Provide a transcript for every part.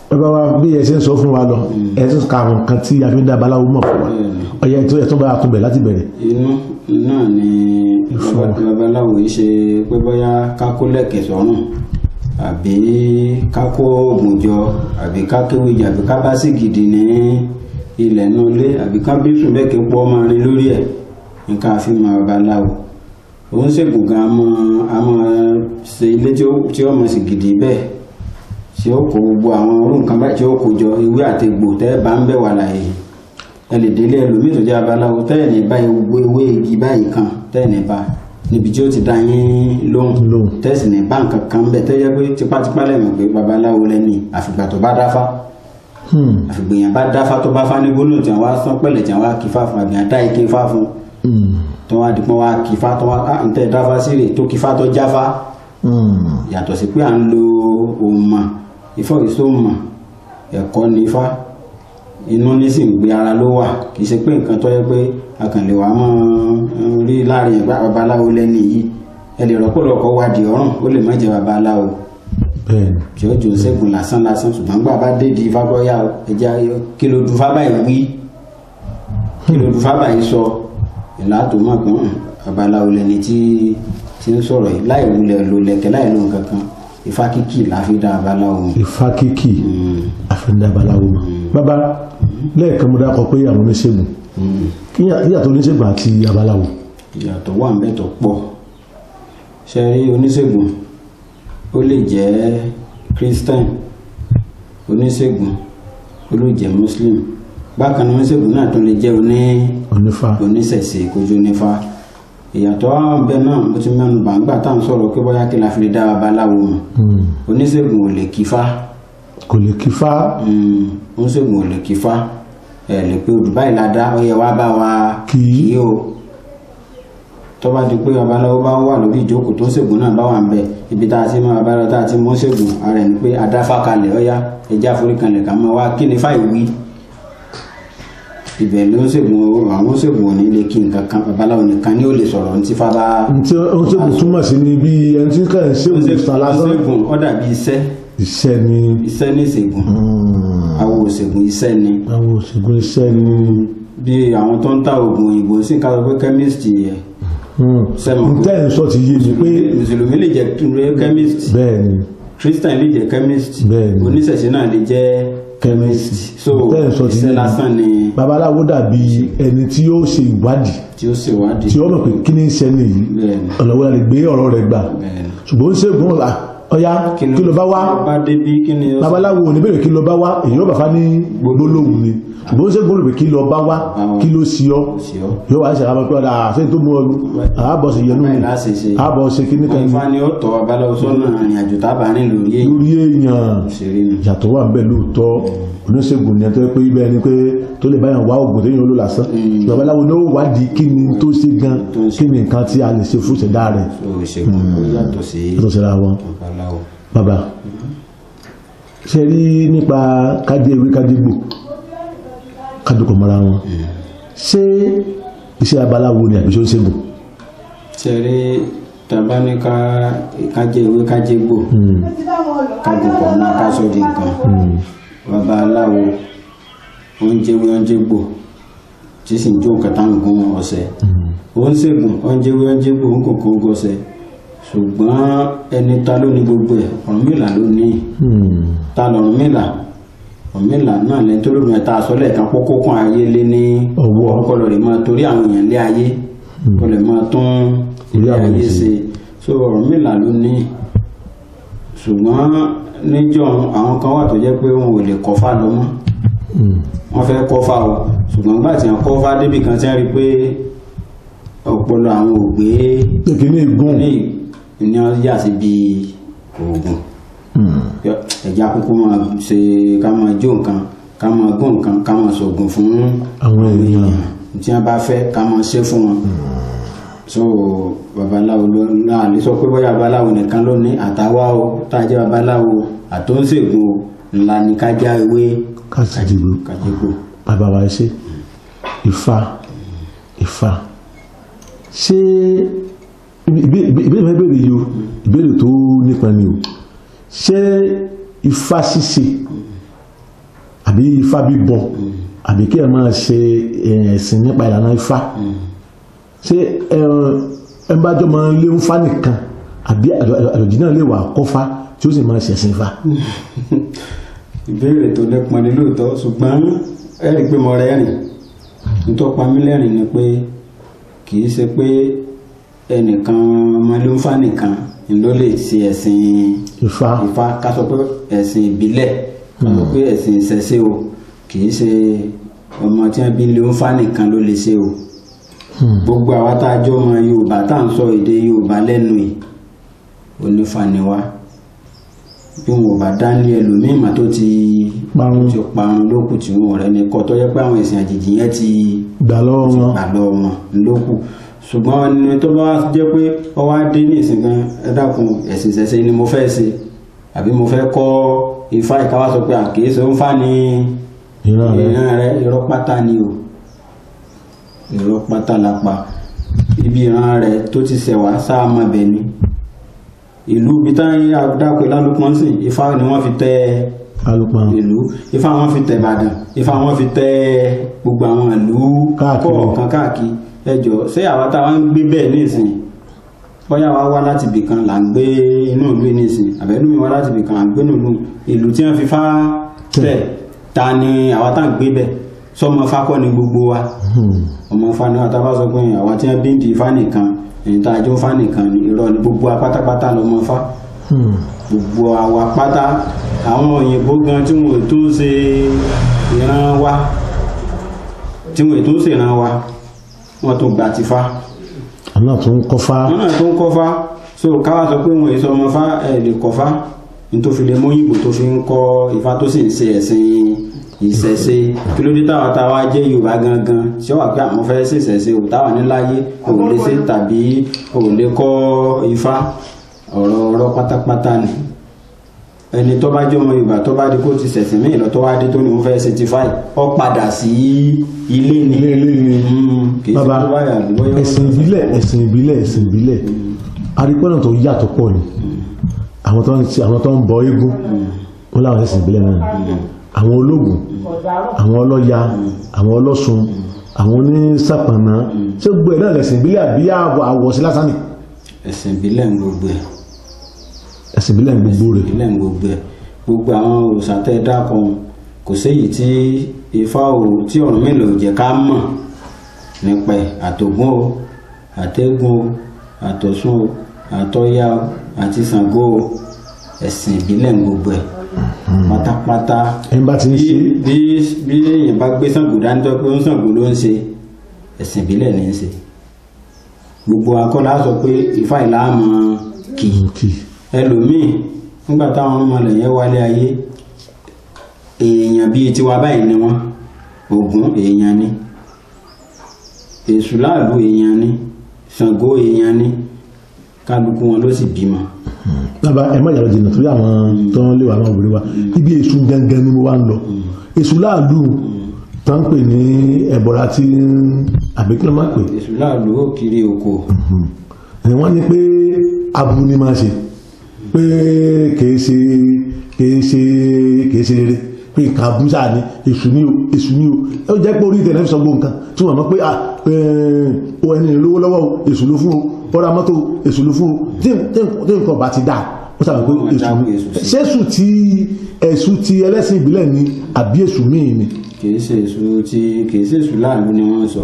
bàbá wa bí ẹ ṣe ń sọ fún wa lọ ẹ tún ka àwọn nǹkan tí a fi ń dá babaláwo mọ̀ fún wa ọ̀yẹ́ tó yẹ tó bá tún bẹ̀ láti bẹ̀rẹ̀. inú náà ni babaláwo yìí ṣe pé bóyá kákó lẹ̀kẹ̀ sọ́rùn àbí kákó oògùn jọ àbí kákéwì jọ àbí ká bá sí gidi ní ilẹ̀ náà lé àbí ká bí sùn bẹ́ẹ̀ kí pọ́ máa rin lórí ẹ̀ nǹkan àfi máa babaláwo òun ṣègùn gan àmọ́ ṣe ilé tí ó mọ̀ sí gidi bẹ́ẹ̀ tí ó kó gbogbo àwọn orú nǹkan báyìí tí ó kó jọ ewé àti egbò tẹ́ bá ń bẹ̀ wà láàyè ẹ lè délé ẹlòmíì tó jẹ́ babaláwo tẹ́ ní báyìí gbogbo ewé igi báyìí kan tẹ́ ní bá níbi tí ó ti dá yín lóhùn tẹ́ sì ní bá nǹkan kan bẹ̀ tẹ́ yẹ pé tipátipá lẹ́mọ̀ pé babaláwo lẹ́ni àfìgbà tó bá dáfá àfìgbèyàn bá dáfá tó bá fá ní gbólóhùn tí wọ́n á sán pẹ̀lẹ̀ tí wọ́n á kí fá fún àbíyàn dá ike fá fún tó wá dìpọ́n wá kí fá tó wá ń tẹ́ dáfá sí rè tó kí fá tó jáfá yàtọ̀ sí pé à ń lo òmà ifọ̀ ìsọ́mà ẹ̀kọ́ ní ifá inú ní sì ń gbé ara ló wà kì í ṣe pé nǹkan tó yẹ pé akànlè wà mọ́ rí láàrin ẹ̀gbá babaláwo lẹ́ni yìí ẹ lè rọ́pọ̀lọpọ̀ wádìí ọ̀rùn ó lè má jẹ́ babaláwo tí ó jò ṣẹ́gun lásán ṣùgbọ́n gbà bá dé di ifá bọ́yá ẹja kí ló dùn fábà yìí wí kí ló dùn fábà yìí sọ ìlà tó mọ̀ pé babaláwo lẹ́ni tí ń sọ̀rọ̀ yìí láì wulẹ̀ lò lẹ̀kẹ́ láì lò nǹkan kan ifá kíkì láfi dá babaláwo. ifá kíkì àfi dá babaláwo. bàbá lẹ́ẹ̀kan mo dákọ̀ pé àwọn oníṣègùn kí ìyàtọ̀ oníṣègùn àti babaláwo. ìyàtọ̀ wà ń bẹ tó pọ̀ ṣe rí oníṣègùn ó lè jẹ́ Christian oníṣègùn ó lè jẹ́ Muslim bákan náà oníṣègùn náà tó lè jẹ́ oníṣẹ̀ṣe kojú onífá ìyàtọ̀ àwọn bẹ́ẹ̀ náà mo ti mẹ́nu bà ń gbà tá à ń sọ̀rọ̀ pé bóyá kí la fi lè dá babaláwo mọ̀ oníṣègùn ò lè kífá kò lè kífá oníṣègùn ò lè kífá ẹ̀ lè pé odù báyìí la dá ó yẹ wá bá wa kí o tó bá di pé babaláwo bá wà lórí ìjókòó tó ń ṣègùn náà bá wà ń bẹ ibi tá a ti mọ babaláwo tá a ti mọ ṣègùn ara ẹ̀ ni pé adáfá kalẹ̀ ọ̀yá ẹja foríkalẹ̀ ká mọ wá kí ni fáì wí ibẹ̀ ló ń ṣègùn àwọn ṣègùn òní lè kí nǹkan kan babaláwo nìkan ni ó lè sọ̀rọ̀ ní tí fábá. ohun ṣègùn túmọ̀ sí ni bí ẹni tí kàn ń ṣègùn ìsàlásán. ṣègùn ó dàbí iṣẹ́. iṣẹ́ ni. iṣẹ́ ní ṣègùn. awo òṣègùn iṣẹ́ ni. awo òṣègùn iṣẹ́ ni. bí àwọn tó ń ta oògùn òyìnbó sí ká sọ pé chemist yẹ. ntẹ́ ń sọ ti yé mi pé. mùsùlùmí lè jẹ́ chemist. bẹ́ẹ̀ni. christian lè jẹ́ chemist. bẹ́ẹ̀ni. oníṣẹ̀ṣe náà lè jẹ́ chemist. so iṣẹ́ lásán ni. babaláwo dàbí ẹni tí yóò ṣe ìwádìí. tí ó mọ̀ pé kí ni ń ṣe nìyí. ọ̀nà wo la lè gbé ọ̀rọ̀ rẹ̀ gbà. ṣùgbọ́n ṣègùn ọ̀ya kí ló bá wá. babaláwo ò ní bèrè kí ló bá wá èyí ó bá fa ní gbólóhùn ni. ṣùgbọ́n ṣègùn rẹ̀ kí ló bá wá kí ló sí ọ. yóò wá ṣe àwọn pé ọ̀dà àṣẹ tó mú ọdún àbọ̀ ṣe yẹnu mi àbọ̀ ṣe kí ní kan. ìfá ni ó tọ́ babaláwo sọ́nà ìrìnàjò tábà ní lórí èèyàn ìyàtọ̀ wà ń bẹ lóòótọ́ oníṣègùn ni ẹ̀tọ́ pé ibẹ̀ ni pé tó lè báyàn wá ògùn tó yàn ló lásán babaláwo ní ó wádìí kí ni tó ṣe gan kí ni nǹkan tí a lè ṣe fún ìṣẹ̀dá rẹ̀ yàtọ̀ síra wọn. bàbá ṣe rí nípa kájí ewé kájí gbò kájọkọ̀ mọ́ra wọn ṣé iṣẹ́ babaláwo ni àbí ṣe oníṣègùn. ṣe rí tàbá ní kájí ewé kájí gbò kájọkọ̀ mọ́ káṣọ́ di nǹkan babaláwo oúnjẹ gbò tí sì ń jó nǹkan táwọn gún ọ̀sẹ̀ òun ṣègùn oúnjẹ gbò ń kòkó gọ́sẹ̀ ṣùgbọ́n ẹni ta ló ní gbogbo ẹ̀ Ọ̀rúnmìlà ló ní ta lọ̀rúnmìlà Ọ̀rúnmìlà náà lẹ́yìn tó lómi ẹ̀ta àsọ́lẹ̀ kan kókó kan ayé lé ní ọkọ̀ lọ rè máa torí àwọn èèyàn lé ayé kó lè máa tún ilé ayé ṣe so Ọ̀rúnmìlà ló ní ṣùgbọ́n níjọ́ àwọn kan wà tó jẹ́ pé wọn ò lè kọ́fà lọ mọ́ wọ́n fẹ́ kọ́fà o ṣùgbọ́n gbà tí wọ́n kọ́fà débì kan tí wọ́n rí pé ọpọlọ àwọn ògbé kékeré gùn ní wọ́n yà sí bí oògùn ẹ̀já kúkú máa ṣe ká máa jó nǹkan ká máa gún nǹkan ká máa ṣoògùn fún àwọn èèyàn tí wọ́n bá fẹ́ ká máa ṣe fún wọn so babaláwo náà lè sọ pé bóyá babaláwo nìkan ló ní àtàwá o tá a jẹ́ babaláwo àtúnṣègùn o ńlá ní ká já ewé kájígbò bàbá wa ṣe Ifá ṣé ìbéèrè yìí o ìbéèrè tó nípa ni o ṣé Ifá ṣíṣe àbí ifá bíbọ àbí kí ẹ máa ṣe ẹ̀sìn nípa ìlànà ifá ṣé ẹ bá jọ máa lé ń fá nìkan àbí àlòjì náà lè wà kọ́fá tí ó sì máa ṣẹ̀sìn ifá. ìbéèrè tó lẹ́pọn ní lóòótọ́ ṣùgbọ́n ẹ rí i pé mo rẹ́rìn nítorí pa mí lẹ́rìn ni pé kì í ṣe pé ẹnìkan máa lé ń fá nìkan ló lè ṣe ẹ̀sìn ifá ká sọ pé ẹ̀sìn ìbílẹ̀ ká sọ pé ẹ̀sìn ìṣẹ̀ṣe o kì í ṣe ọmọ tí wọ́n bí lé ń fá nìkan ló lè ṣe o gbogbo àwa tá a jọ ọmọ Yorùbá tá à ń sọ èdè Yorùbá lẹ́nu yìí onífá ni wá bí wọn ò bá dá ní ẹlòmíì mà tó ti parun lókù tí wọn rẹ ní kọ tó yẹ pé àwọn ẹ̀sìn àjèjì yẹn ti gbà lọ́wọ́ wọn lókù ṣùgbọ́n ẹni tó bá jẹ́ pé ọwọ́ á dé ní ìsìn kan ẹ dákun ẹ̀sìn ìṣẹ̀ṣe ni mo fẹ́ ṣe àbí mo fẹ́ kọ́ ifá ìkáwá sọ pé àkíyèsí ń fà ní ìran rẹ irọ́ pátá ni o irọ́ pátá lápá ibi ìran rẹ tó ti ṣẹ̀wá sáà mọ́ bẹ̀ ni ìlú bí táyé àdápè lálùpọ̀n sí ifá ni wọ́n fi tẹ́ ìlú ifá wọn fi tẹ́ Ìbàdàn ifá wọn fi tẹ́ gbogbo àwọn ìlú kọ̀ọ̀kan káàkiri ẹjọ́ ṣé àwa táwa ń gbé bẹ́ẹ̀ nísìn bóyá wa wá láti ibì kan là ń gbé inú ìlú nísìn àbẹ́lú mi wá láti ibì kan là ń gbé inú ìlú tí wọ́n fi fá tẹ̀ ta ni àwa tá à ń gbé bẹ́ẹ̀ sọmọ fákọ́ ni gbogbo wa ọmọ fa ni wọn tá a bá sọ pé àwa tí wọ́n bí ń di ifá nìkan èyí tá a jó fá nìkan ni irọ́ ni gbogbo apátápátá lọmọ fá gbogbo àwa pátá àwọn òyìnbó gan tí wọn ò tún ṣe ìran wa wọn tún gbà ti fá àwọn náà tún kọ́fá so káwá sọ pé wọn èso ọmọ fá ẹ̀ lè kọ́fá ní tó fi lè móyìnbó tó fi ń kọ́ ifá tó sì ń ṣe ẹ̀sìn ìṣẹ̀ṣe kí ló dé táwa jẹ́ Yorùbá gangan tí ó wà pé àwọn fẹ́ ṣe ìṣẹ̀ṣe ò táwa níláyé ò lè ṣe tàbí ò lè kọ́ ifá ọ̀rọ̀ pátápátá ni ẹni tó bá jẹ́ ọmọ Yorùbá tó bá di kó ti ṣẹ̀sìn mí ìlọ tó wá dé tó ní wọ́n fẹ́ ṣe ti fáì ọ padà sí ilé ni bàbá ẹ̀sìn ìbílẹ̀ arípọ́nà tó yàtọ̀ pọ̀ ni àwọn tó ń bọ eégún wọn láwọn ẹ̀sìn ìbílẹ̀ náà àwọn ológun àwọn ọlọ́ya àwọn ọlọ́sùn àwọn onísàpànà ṣé gbogbo ẹ̀ náà lẹ̀sìn ìbílẹ̀ àbí àwọ̀ sí lásán ni. ẹ̀sìn ìbílẹ̀ ń gbogbo ẹ̀ ẹ̀sìn ìbílẹ̀ ń gbogbo rẹ̀ ìbílẹ̀ ń gbogbo ẹ̀ gbogbo àwọn òṣàtẹ́ dákan kò séyìí tí ifá o tí ọ̀run mélòó jẹ́ ká mọ̀ nípa àtògùn o àtẹ́gùn o àtọ̀sùn o àtọ́yá o àti Ṣàngó o ẹ̀sìn ìbílẹ̀ ń gbogbo ẹ̀ pátápátá ẹni bá ti ń ṣe bí èèyàn bá gbé Ṣàngó dání tó pé ń Ṣàngó ló ń ṣe ẹ̀sìn ìbílẹ̀ ní í ṣe gbogbo akọ́lá sọ pé ifá ìlàmọ̀ kì ẹlòmíì nígbà táwọn ọmọlẹ̀ yẹn wálé ayé èèyàn bíi tiwa báyìí ni wọ́n Ògún èèyàn ni Èṣù láàlú èèyàn ni Ṣàngó èèyàn ni kálukú wọn ló sì bímọ. bàbá ẹ má yàrá jìnnà torí àwọn tó ń lé wa máa wòlé wa ibi Èṣù gangan ni mo wá ń lọ Èṣù láàlú tó ń pè ní ẹ̀bọ̀ra tí àbíkí máa pè. Èṣù láàlú ó kiri oko. ni wọ́n ní pé abu ni máa ṣe pé kìí ṣe rere pé nǹkan abúzà ní èṣù ní o ó jẹ́ pé orí ìtẹ̀lẹ́ fi sọ gbogbo nǹkan tí wọ́n mọ̀ pé ẹni lówó lọ́wọ́ èṣù ló fún o ọ̀rọ̀ mọ́tò èṣù ló fún o tí nǹkan bá ti dà ó sàmì pé èṣù èṣù ti ẹlẹ́sìn ìbílẹ̀ ní àbí èṣù míì ni. kìí ṣe èṣù láàlú ni wọ́n sọ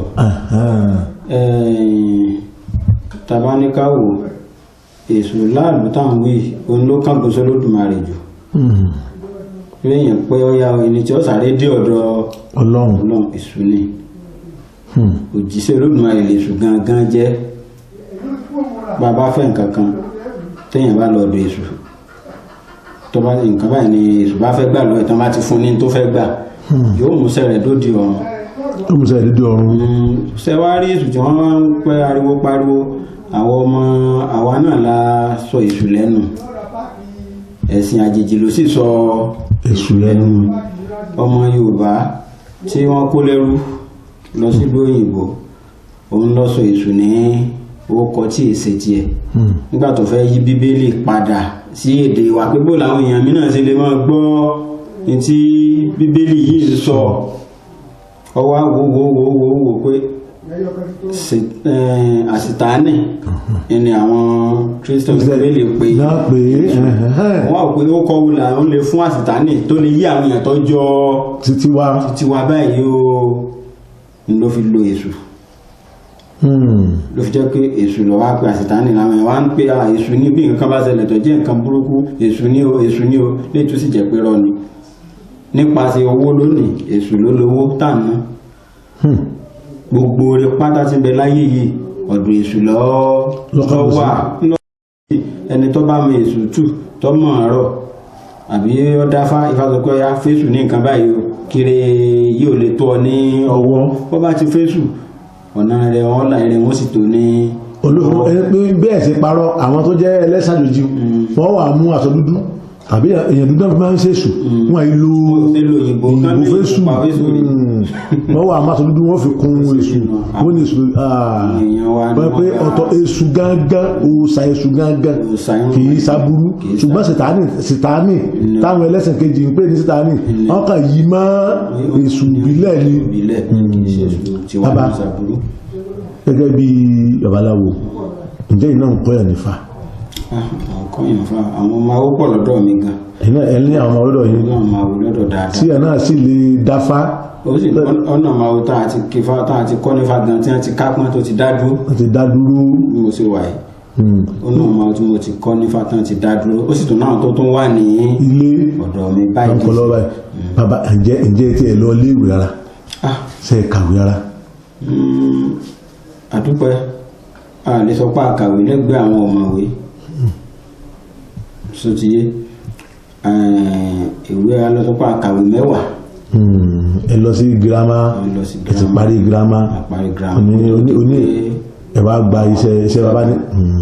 tabaníkàwò èṣù láàlú táwọn wí òun ló kàgbó sólódùmarè jù lẹ́yìn pé ọya ẹni tí ó sáré dé ọ̀dọ̀ Ọlọ́run èṣù ni òjíṣẹ́ Olódùmarè lèṣù gangan jẹ́ bàbá fẹ́ nǹkan kan téèyàn bá lọ ọ̀dọ̀ èṣù tó bá nǹkan báyìí ni èṣù bá fẹ́ gbà lọ́wọ́ ìtàn bá ti fún ní tó fẹ́ gbà yóò mú sẹ́rẹ̀ dódì ọ̀run ṣe wá rí èṣù tí wọ́n máa ń pẹ́ ariwo pariwo àwọn ọmọ àwa náà la sọ èṣù lẹ́nu ẹ̀sìn àjèjì ló sì sọ èṣù lẹ́nu ọmọ Yorùbá tí wọ́n kó lẹ́rú lọ sílùú òyìnbó òun lọ sọ èṣù ní orúkọ tí èsè tiẹ̀ nígbà tó fẹ́ yí Bíbélì padà sí èdè wa pé bó làwọn èèyàn mi náà ṣe lè máa gbọ́ ní tí bíbélì yìí sọ ọwọ́ wo pé àsìtáánì ni àwọn Christian bíbélì pé wọ́n wà pé ó kọ́ wùlà ó lè fún àsìtáánì tó lè yí àwọn èèyàn tó jọ títí wa báyìí ó ló fi lo èṣù ló fi jẹ́ pé èṣù lọ wá pé àsìtáánì làwọn èèyàn wá ń pè èṣù ní bí nǹkan bá ṣẹlẹ̀ tó jẹ́ nǹkan burúkú èṣù ní o létú sì jẹ́ pé rọ ni nípasẹ̀ owó lónìí èṣù ló lówó tànà gbogbo rẹ̀ pátá tí ń bẹ láyé yìí ọ̀dọ̀ èṣù lọ wà ẹni tó bá mọ èṣù tù tó mọ̀ ọ̀rọ̀ àbí ó dáfá ìfàsọpẹ́ ya fésù ní nǹkan báyìí o kiri yìí ò lè tó ọ ní ọwọ́ bó bá ti fésù ọ̀nà rẹ̀ ọ̀la rẹ̀ wọ́n sì tó ní olóòwò ẹni pé bẹ́ẹ̀ sí parọ́ àwọn tó jẹ́ ẹlẹ́sàjòjì wọ́n wà mú aṣọ dúdú àbí èèyàn dúdú náà fi máa ń ṣèṣù wọ́n ìlú òyìnbó fésù wọ́n wà máa sọ dúdú wọ́n fi kún èṣù wọ́n ní èṣù wọ́n pé ọ̀tọ̀ èṣù gángan òòṣà èṣù gángan kì í sábúrú ṣùgbọ́n sìtáánì táwọn ẹlẹ́sìn kejì ń pè ní sìtáánì wọ́n kàn yí mọ́ èṣù ìbílẹ̀ ni bàbá gẹ́gẹ́ bí babaláwo ǹjẹ́ iná ń kọ́ ẹ̀ nífà àwọn ọmọ awó pọ̀ lọ́dọ̀ mi gan. ẹni àwọn ọmọ lọ́dọ̀ yìí tí ẹ̀ náà sì lè dáfá. ọ̀nà máa tá a ti kífá tá a ti kọ́ nífà gan tí wọ́n ti kápọ́n tó ti dá dúró. ó ti dá dúró. mo ṣe wà yìí. ọ̀nà máa tí mo ti kọ́ nífà tán ti dá dúró ó sì tún náà tó tún wà ní ilé ọ̀dọ̀ mi báyìí. bàbá ǹjẹ́ tí ẹ lọ léèwé rárá ṣe é kàwé rárá. àdúpẹ́ a lè sọ pé àkàwé lẹ́gbẹ̀ẹ́ àwọn ọ̀mọ̀wé sotiye ìwé alọ́sọ́pá àkàwé 10 ẹ lọ sí girama ẹ ti parí girama oní ẹ wá gba iṣẹ́ bàbá ní.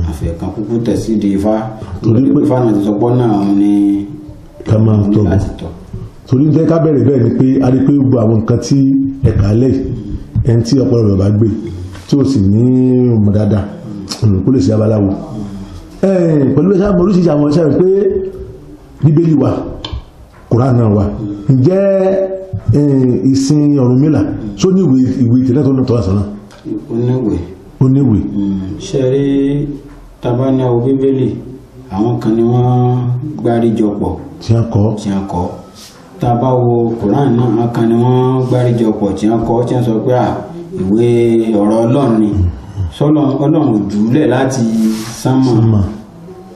àfẹ̀kan kúkú tẹ̀sí di ifá torí pé ifá náà ti sọpọ́ náà ní ká máa tọ̀ torí ń tẹ́ ká bẹ̀rẹ̀ bẹ́ẹ̀ ni pé a rí pé gbogbo àwọn nǹkan tí ẹ̀ka lẹ̀ ẹni tí ọpọlọ rẹ̀ bá gbé tí ó sì ní ọmọ dáadáa kó lè ṣe abaláwo pẹ̀lú ẹ̀ṣẹ́ àmọ́ oríṣìí àwọn ẹ̀ṣẹ́ pé bíbélì wà Kùránì náà wà ǹjẹ́ ìsìn Ọ̀rúnmìlà só ní ìwé ìtẹ̀lẹ́ tó ń tọ́lá sọ́nà oníwèé ṣe rí tabaniawo bíbélì àwọn kan ni wọ́n gbáríjọpọ̀ tí a kọ́ tàbá wo Kùránì náà àwọn kan ni wọ́n gbáríjọpọ̀ tí a kọ́ tí a sọ pé ìwé ọ̀rọ̀ Ọlọ́run ni Ọlọ́run jùlẹ̀ láti sánmà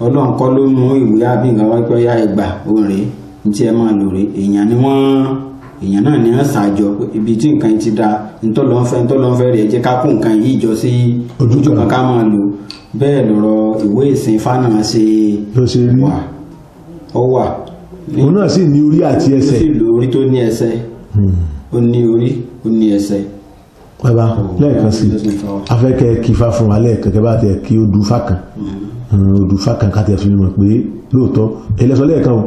Ọlọ́run kọ́ ló mú ìwé àbí nǹkan wáyé pé ya ẹgbà òǹrè ní tí ẹ máa lò rè èèyàn náà ni wọ́n ṣàjọ ibi tí nǹkan ti da ntọ́lọ́nfẹ́ rẹ̀ jẹ́ ká kó nǹkan yìí jọ sí ojú kan ká máa lò bẹ́ẹ̀ lọ́rọ̀ ìwé ìsìn fánà ṣe wà ó wà. òun náà sì ní orí àti ẹsẹ̀. ó sì lo orí tó ní ẹsẹ̀ ó ní orí ó ní ẹsẹ̀. bàbá lẹ́ẹ̀kan sí afẹ́kẹ́ kífà fún wa lẹ́ẹ̀kan kẹ́ bá tẹ̀ kí ó du fákan odù fákan ká tẹ̀ fi mọ̀ pé lóòótọ́ ẹlẹ́sọ lẹ́ẹ̀kan o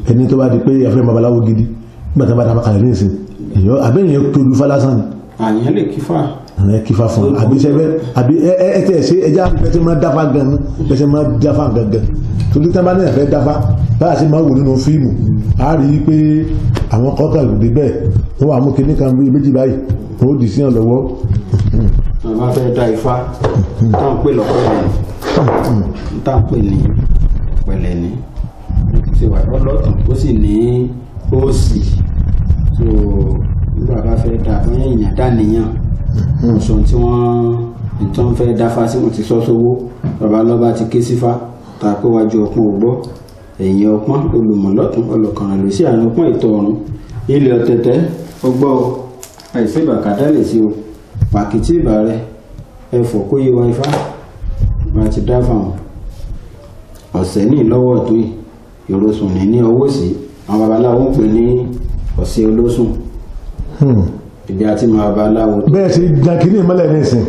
ẹni tó bá di pé afẹ́ babaláwo gidi nígbà tí wọ́n bá dá kalẹ̀ ní ìsìn àbẹ́yẹn kí odù fá lásán ni. àyàn lè kífà. ẹ kífà fún wa àbí sẹ́fẹ́ àbí ẹ tẹ̀ ṣe ẹja pẹ́sẹ́ máa dáfá gan pẹ́sẹ́ máa dáfá gangan torí tẹ́ bá ní ẹ̀fẹ́ dáfá báyà sí máa wò nínú fíìmù a rí i pé àwọn kọ́kà lòdì bẹ́ẹ̀ wọ́n wà mú kinní kan bí méjì báyìí wọ́n ó dì sí ọ̀ lọ́wọ́. àwọn afẹ́ da ifá táwọn pè lọ́pẹ́lẹ̀ ní táwọn pè ní pẹ̀lẹ́ ní ṣe wà lọ́tún ó sì ní òsì tó nígbà bá fẹ́ da fún èèyàn dánìyàn ọ̀sán tí wọ́n fẹ́ dáfá sí wọn ti sọ sówó bàbá lọ́ba ti ké sífá ta pé wájú ọpọ́n ògbọ́ ẹ̀yìn ọpọ́n olùmọ̀lọ́tún ọlọ́kànràn lò sí àrùn ọpọ́n ìtọ̀ ọ̀run ilẹ̀ ọ̀tẹ̀tẹ̀ ọgbọ́ àìsí ìbàkàdá lè sí o pàkìtì ìbà rẹ ẹ̀fọ́ kó yé wa ifá wọn ti dá fáwọn ọ̀sẹ̀ ní ìlọ́wọ́ ọ̀tún yìí ìrosùn ní ọwọ́ sí àwọn babaláwo ń pè ní ọ̀sẹ̀ olóṣùn ìdí àti máa babaláwo. bẹ́ẹ̀ sì jankiri ìmọ̀lẹ̀ ní ìsìn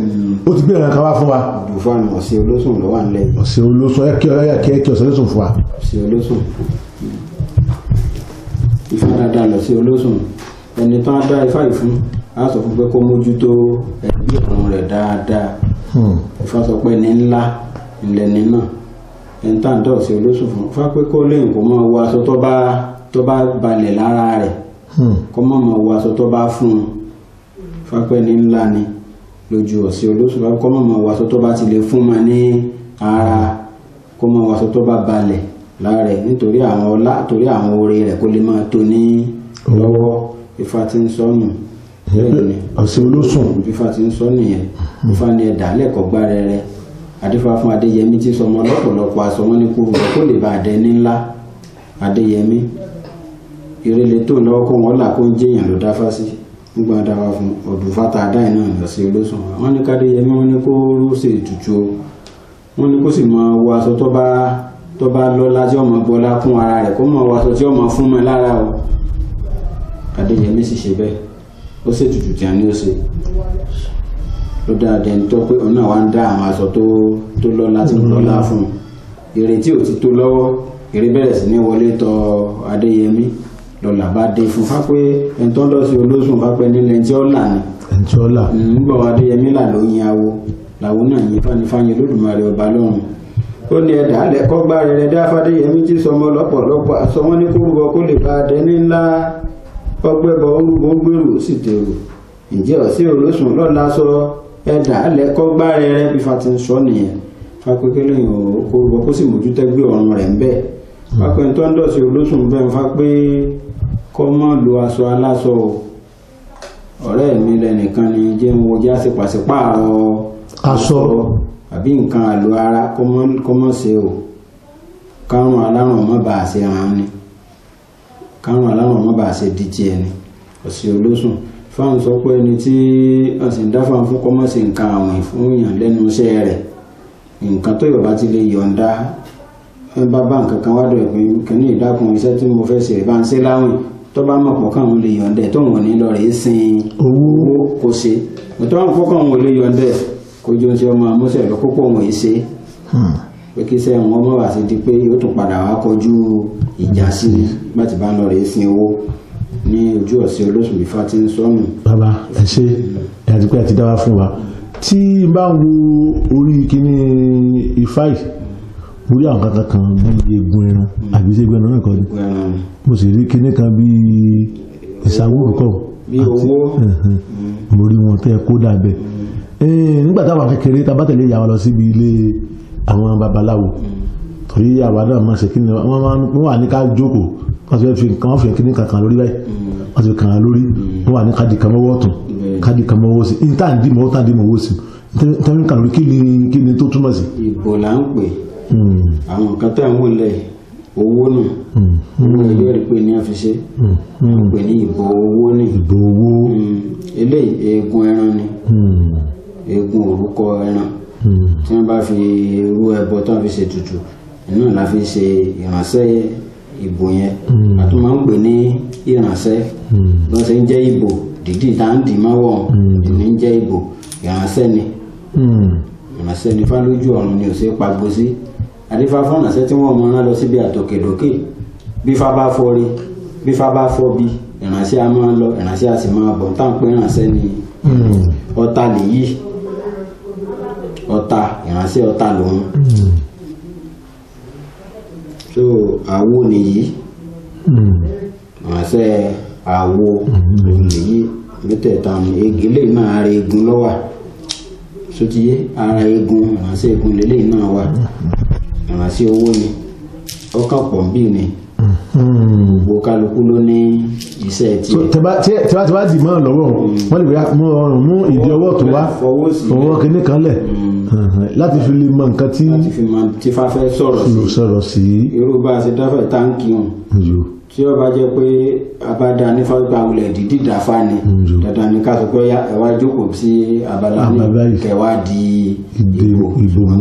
ó ti gbé ìrìn kan wá fún wa. ìdùfáàmù ọ̀sẹ̀ olóṣùn ló wà nílẹ̀ yìí. ọ̀sẹ̀ olóṣùn ẹ̀kẹ́ ọ̀sẹ̀ olóṣùn fún wa. ọ̀sẹ̀ olóṣùn ifá dáadáa lọ sí olóṣùn ẹni tó ń dá ifá yìí fún á sọ fún pé kó mójútó ẹbí ọ̀run rẹ̀ dáadáa ifá sọ pé ní ńlá ńlẹ̀ ní náà ẹni tá à ń dọ̀ sí olóṣùn fún fá pé kó lẹ́yìn kó máa wọ aṣọ tó bá balẹ̀ lára rẹ̀ kó má máa wọ aṣọ tó bá fún un fápẹ́ ní ńlá ni lójú ọ̀sẹ̀ olóṣùn kó má máa wọ aṣọ tó bá ti lè fún ma ní ara kó máa wọ aṣọ tó bá balẹ̀ lára rẹ̀ nítorí àwọn ọlá torí àwọn oore rẹ̀ kó lè máa tó ní lọ́wọ́ Ifá tí ń sọnù ọ̀sẹ̀ olóṣùn Ifá tí ń sọnù yẹn Ifá ní ẹ̀dá lẹ́kọ̀ọ́ gbá rẹ̀ adífá fún Adéyẹmí tí sọmọ lọ́pọ̀lọpọ̀ aṣọ wọn ní kó lè bá dẹ ní ńlá Adéyẹmí ìrẹ̀lẹ̀ tó lọ́wọ́ kó wọn là kó ń jẹ́yàn ló dáfá sí nígbà dáwà fún ọdún fata àdáì náà lọ sí olóṣùn wọn ní kádéyẹmí wọn ní kó ṣe ètùtù o wọn ní kó sì máa wọ aṣọ tó bá lọ́lá tí ọmọ gbọ́lá fún ara rẹ̀ kó máa wọ aṣọ tí ọmọ fún mọ́ lára o Adéyẹmí sì ṣe bẹ́ẹ̀ ó ṣe ètùtù tí a ní ó ṣe ló dáadé ní tó pé òun náà wá ń dá àwọn aṣọ tó lọ́lá tí ń lọ́lá fún èrè tí ò ti tó lọ́wọ́ èrè bẹ̀rẹ̀ sí ní wọlé tọ̀ Adéyẹmí lọ́la bá dé fún fápẹ́ ẹni tó ń lọ sí olóṣùn fápẹ́ nílẹ̀ tí ó là ní ẹni tí ó là nígbà wà Adéyẹmí là ló yin awo làwọn náà yin fáyín Olódùmarè ọba lọ́run ó ní ẹ̀dá alẹ́kọ́ gbá rẹ̀ dá Fádéyẹmí tí sọmọ lọ́pọ̀lọpọ̀ àṣọ wọn ní kó rúbọ kó lè bá dẹ ní ńlá ọgbẹ́bọ orúbọ gbèrò sì tèrò ǹjẹ́ ọ̀sẹ̀ olóṣùn lọ́la sọ ẹ̀dá alẹ́kọ́ gbá rẹ̀ bí Ifá ti ń sọ nìyẹn fápẹ́ kí lóyún kó rúbọ kó sì mójútẹ́gbé ọ̀run rẹ̀ ń bẹ́ẹ̀ fápẹ́ tó ń dọ̀sí olóṣùn bẹ́ẹ̀ ń fápẹ́ kọ́ mọ́ lo aṣọ aláṣọ o ọ̀rẹ́ mi lẹ́nìkan ni jẹ́ ń wọjá sí pàṣípààrọ̀ aṣọ àbí nǹkan àlò ara kọ́ mọ́ ṣe o kárùn alárùn mọ́ bá a ṣe ràn ni kárùn alárùn mọ́ bá a ṣe díje ẹni ọ̀sẹ̀ olóṣùn fáwọn sọ pé ẹni tí ọ̀sìn ń dáfà fún kọ́ mọ́ ṣe nǹkan àwìn fún yàn lẹ́nu iṣẹ́ rẹ̀ nǹkan tó yọ̀ bá ti lè yọ̀ǹda bá nǹkan kan wádọ̀ ìpín kìíní ìdákun iṣẹ́ tí mo fẹ́ ṣe bá ń ṣe láwìn tó bá mọ̀ pọ̀ káwọn lè yọ̀ǹdẹ̀ tó wọ́n ní lọ rèé sin owó kò ṣe tó wọ́n fọ́ káwọn lè yọ̀ǹdẹ̀ kó jọ ṣe ọmọ amúṣẹ́ lọ kópọ̀ wọn yìí ṣe pé kí iṣẹ́ wọn mọ̀ wá sí di pé yóò tún padà wá kọjú ìjà sí nígbà tí bá ń lọ rèé sin owó ní ojú ọ̀sẹ̀ olóṣùn Ifá tí ń sọnù. bàbá ẹ ṣe ẹ àti pé ẹ ti dá wa fún wa tí bá ń wo orí kíní Ifá yìí mo rí àwọn kankan kan bí egun ẹran àbí ṣe egun ẹran náà kọ́ ni mo sì rí kíní kan bí ìsàwòrán kọ́ bí owó mo rí wọn tẹ́ kó dàbẹ̀ nígbà táwọn kékeré tá bá tẹ̀lé ìyá wa lọ síbi ilé àwọn babaláwo torí àwa náà máa ṣe kíní wọ́n wà ní ká jókòó wọ́n ti fi nǹkan wọ́n fi kíní kankan lórí báyìí wọ́n ti kàn án lórí wọ́n wà ní káàdì kan mọ́wọ́ ọ̀tún káàdì kan mọ́wọ́ sí ní táàdì mọ́wọ́ sí tẹ́lẹ̀ kan lórí kí ni tó túmọ̀ sí. ìbò là ń pè àwọn nǹkan tá à ń wò lẹ̀ owó nù owó ẹ̀yọ́ rí pé ní a fi ṣe pè ní ìbò owó ní ìbò owó eléyìí eegun ẹran ni eegun orúkọ ẹran tí wọ́n bá fi irú ẹbọ tí wọ́n fi ṣe tutù iná la fi ṣe ìránṣẹ́ ìbò yẹn àti máa ń pè ní ìránṣẹ́ lọ́n ṣe ń jẹ́ ìbò dídì tá ń dì máwọ̀ ní ń jẹ́ ìbò ìránṣẹ́ ni ìránṣẹ́ ni fálójú ọ̀run ni ò ṣe pagbo sí àdífá fọ́nàṣẹ́ tí wọ́n mọ̀ rán lọ síbi àtòkèdókè bí Ifá bá fọ́ rí bí Ifá bá fọ́ bí ìránṣẹ́ a máa lọ ìránṣẹ́ a sì máa bọ̀ tá à ń pè ìránṣẹ́ ni ọ̀tá lèyí ọ̀tá ìránṣẹ́ ọ̀tá lòun so àwo nìyí ìránṣẹ́ àwo lèyí mẹ́tẹ̀ẹ̀ta eléyìí náà ara egun lọ́wà sotiye ara egun ìránṣẹ́ egun lélẹ́yìí náà wà ìránṣẹ́ owó ni ọkàn pọ̀ bí ni gbogbo kálukú ló ní iṣẹ́ tí tí wá dì mọ́ lọ́wọ́ wọ́n lè rí mú ọrùn mú ìdí ọwọ́ tó wá ọwọ́ kìíní kan lẹ̀ láti fi lè mọ nǹkan tí tí Ifá fẹ́ sọ̀rọ̀ sí irú bá a ṣe dáfẹ́ táǹkì hàn tí ó bá jẹ́ pé abada ní fáwọn wulẹ̀ dídì dáfá ni dandan ní ká sọ pé ẹwà jókòó sí abala ní kẹwàá di ìbò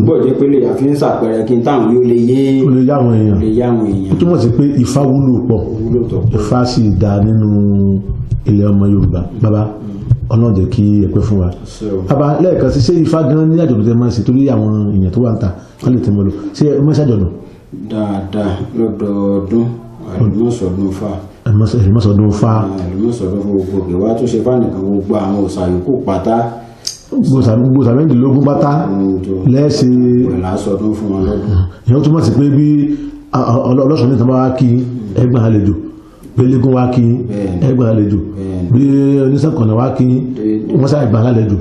gbọ́ jẹ́ pé lè àfi ń ṣàpẹẹrẹ kí n táwọn yóò lè yé àwọn èèyàn ó túmọ̀ sí pé Ifá wúlò pọ̀ Ifá sì dá nínú ilẹ̀ ọmọ Yorùbá bàbá Ọlọ́run jẹ́ kí ẹ pẹ́ fún wa bàbá lẹ́ẹ̀kan sí ṣé Ifá gan ní àjọ̀dún tẹ máa ń ṣe torí àwọn èèyàn tó wà ń ta wọ́n lè tẹ́ mọ́ lọ ṣé ẹ máa ṣàjọ̀dún. dáadáa lọ́dọọdún àlùmọ́sọ̀dún Ifá àlùmọ́sọ̀dún Ifá àlùmọ́sọ̀dún gbogbo ìwà tó ṣe fánìkan gbogbo àwọn òòṣà yòókù pátá gbogbo sàmẹ́ndínlógún pátá lẹ́ẹ̀ṣẹ̀ ìlàsọdún fún wọn lọ́dún. ìyẹn túmọ̀ sí pé bí ọlọ́sàn nìkan bá wá kí ẹgbẹ́ àlejò gbẹlẹ́gùn wá kí ẹgbà àlejò bí oníṣàkànnà wá kí wọ́n sáà ìgbà àlejò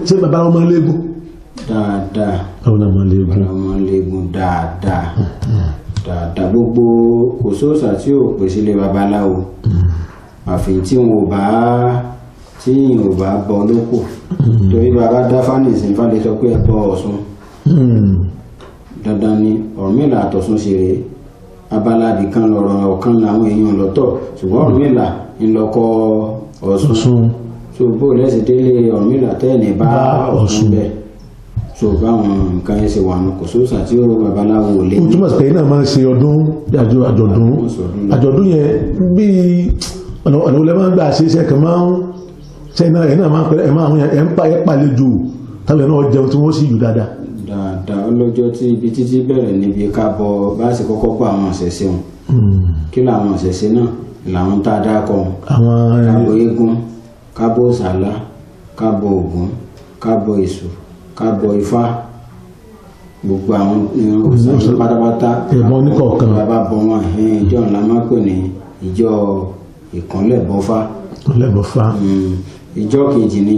ṣé babaláwo máa ń léegun. dáadáa àwọn náà máa ń léegun. àwọn máa ń léegun dáadáa dáadáa gbogbo kò sóòṣà tí ò pèsè lé babaláwo àfi tí wọn ò bá bọ lóko torí bàbá dáfá nìsín fàlẹ sọ pé ẹ bọ Ọ̀ṣun dandan ni Ọ̀rúnmìlà àtọ̀ṣun ṣe rèé abalabi kan lọ́rọ̀ ọ̀kan làwọn èèyàn lọ́tọ̀ ṣùgbọ́n Ọ̀rúnmìlà ńlọkọ Ọ̀ṣun tó bó lẹ́sìn délé Ọ̀rúnmìlà tẹ́ẹ̀nì bá Ọ̀ṣun bẹ́ẹ̀ tó báwọn nǹkan yẹn ṣe wà nù kò sóòṣà tí ó babaláwo lé. ó túmọ̀ sí pé náà máa ń ṣe àjọ̀dún yẹn bíi ọ̀nà olè máa ń gbà ṣe iṣẹ́ kan máa ń ṣe iná ẹ̀ náà máa ń pẹ́ ẹ̀ ń pàlejò táwọn ẹ̀ náà jẹun tí wọ́n sì yù dáadáa. dáadáa ọlọ́jọ́ tí ibi títí bẹ̀rẹ̀ níbi ká bọ bá sì kọ́kọ́ bọ àwọn ọ̀sẹ̀sẹ̀ wọn kí làwọn ọ̀sẹ̀sẹ̀ náà làwọn tá a dákọ̀ kábọ̀ eégún kábọ̀ òsàlá kábọ̀ ògún kábọ̀ èṣù kábọ̀ ifá gbogbo àwọn òsàlá pátápátá ẹ̀bọn oníkọ̀ọ̀kan bàbá bọ̀ wọn ìjọ ńlá máa pè ní ìjọ ìkànlẹ̀bọ̀fá ìjọ kejì ní